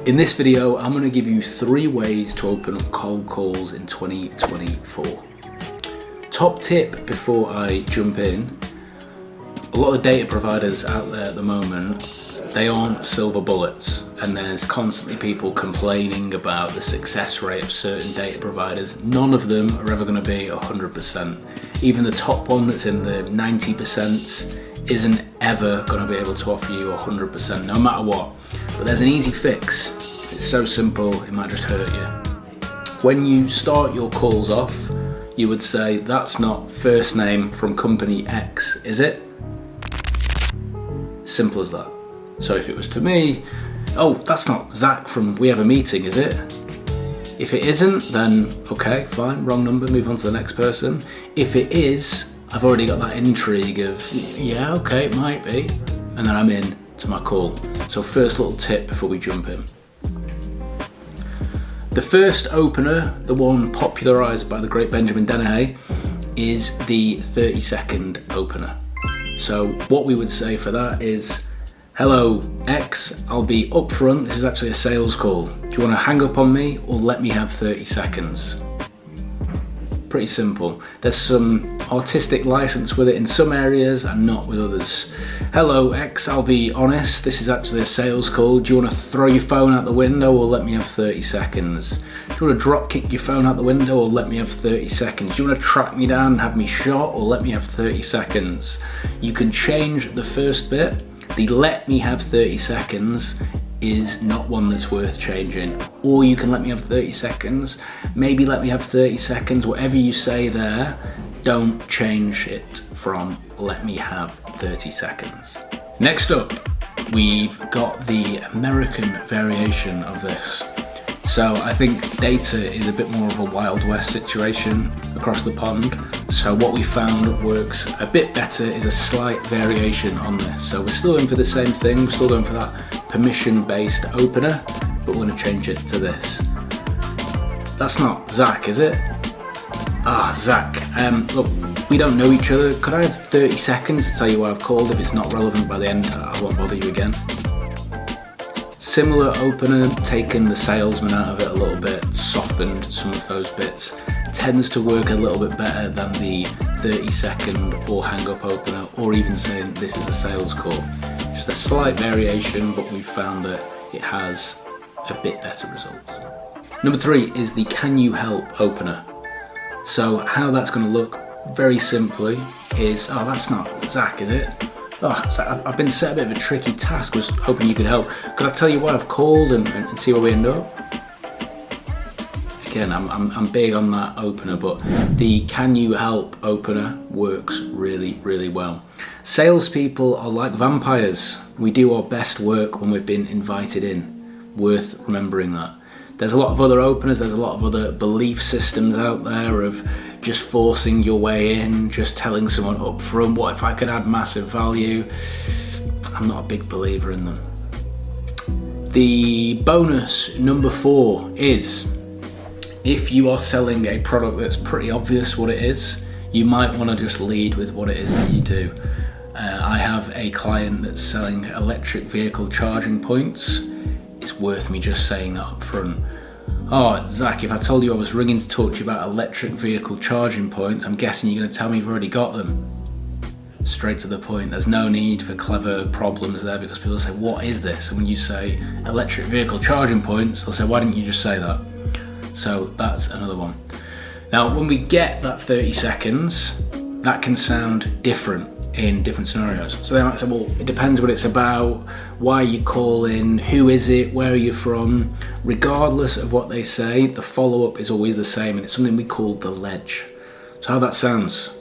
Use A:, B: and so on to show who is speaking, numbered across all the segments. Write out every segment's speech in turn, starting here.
A: In this video, I'm going to give you 3 ways to open up cold calls in 2024. Top tip before I jump in, a lot of data providers out there at the moment, they aren't silver bullets, and there's constantly people complaining about the success rate of certain data providers. None of them are ever going to be 100%. Even the top one that's in the 90% isn't ever going to be able to offer you 100%, no matter what. But there's an easy fix. It's so simple, it might just hurt you. When you start your calls off, you would say, that's not first name from company X, is it? Simple as that. So if it was to me, oh, that's not Zach from We Have a Meeting, is it? If it isn't, then okay, fine, wrong number, move on to the next person. If it is, I've already got that intrigue of, yeah, okay, it might be. And then I'm in to my call. So first little tip before we jump in. The first opener, the one popularised by the great Benjamin Dennehy, is the 30-second opener. So what we would say for that is, hello X, I'll be upfront, this is actually a sales call. Do you want to hang up on me or let me have 30 seconds? Pretty simple. There's some artistic license with it in some areas and not with others. Hello X, I'll be honest, this is actually a sales call. Do you want to throw your phone out the window or let me have 30 seconds? Do you want to drop kick your phone out the window or let me have 30 seconds? Do you want to track me down and have me shot or let me have 30 seconds? You can change the first bit. The let me have 30 seconds is not one that's worth changing. Or you can let me have 30 seconds, maybe let me have 30 seconds, whatever you say there, don't change it from let me have 30 seconds. Next up, we've got the American variation of this. So I think data is a bit more of a Wild West situation across the pond. So what we found works a bit better is a slight variation on this. So we're still going for the same thing, we're still going for that permission-based opener, but we're going to change it to this. That's not Zach, is it? Ah, Zach, look, we don't know each other. Could I have 30 seconds to tell you why I've called? If it's not relevant by the end, I won't bother you again. Similar opener, taken the salesman out of it a little bit, softened some of those bits. Tends to work a little bit better than the 30-second or hang-up opener, or even saying this is a sales call. Just a slight variation, but we found that it has a bit better results. Number 3 is the can you help opener. So how that's going to look, very simply, is, oh, that's not Zach, is it? Oh, so I've been set a bit of a tricky task, was hoping you could help. Could I tell you why I've called and see where we end up? Again, I'm big on that opener, but the can you help opener works really, really well. Salespeople are like vampires. We do our best work when we've been invited in. Worth remembering that. There's a lot of other openers, there's a lot of other belief systems out there of just forcing your way in, just telling someone up front, what if I could add massive value? I'm not a big believer in them. The bonus number 4 is, if you are selling a product that's pretty obvious what it is, you might want to just lead with what it is that you do. I have a client that's selling electric vehicle charging points. It's worth me just saying that up front. Oh, Zach, if I told you I was ringing to talk to you about electric vehicle charging points, I'm guessing you're going to tell me you've already got them. Straight to the point. There's no need for clever problems there, because people say, what is this? And when you say electric vehicle charging points, they'll say, why didn't you just say that? So that's another one. Now, when we get that 30 seconds, that can sound different in different scenarios. So they might say, well, it depends what it's about, why you call in, who is it, where are you from? Regardless of what they say, the follow-up is always the same, and it's something we call the ledge. So how that sounds?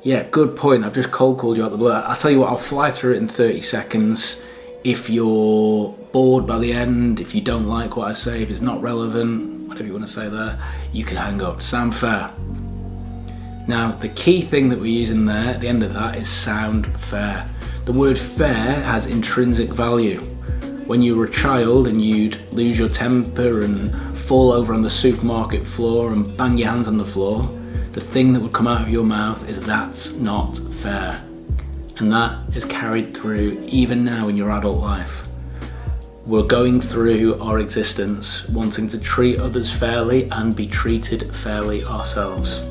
A: Yeah, good point. I've just cold called you out the blue. I'll tell you what, I'll fly through it in 30 seconds. If you're bored by the end, if you don't like what I say, if it's not relevant, whatever you want to say there, you can hang up. Sound fair? Now, the key thing that we use in there at the end of that is sound fair. The word fair has intrinsic value. When you were a child and you'd lose your temper and fall over on the supermarket floor and bang your hands on the floor, the thing that would come out of your mouth is that's not fair. And that is carried through even now in your adult life. We're going through our existence wanting to treat others fairly and be treated fairly ourselves.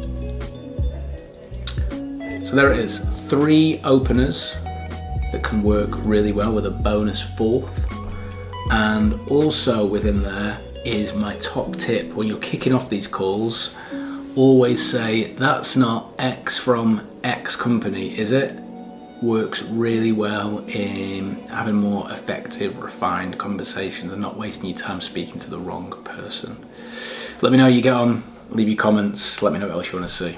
A: So there it is, 3 openers that can work really well with a bonus 4th. And also within there is my top tip. When you're kicking off these calls, always say, that's not X from X company, is it? Works really well in having more effective, refined conversations and not wasting your time speaking to the wrong person. Let me know how you get on, leave your comments, let me know what else you want to see.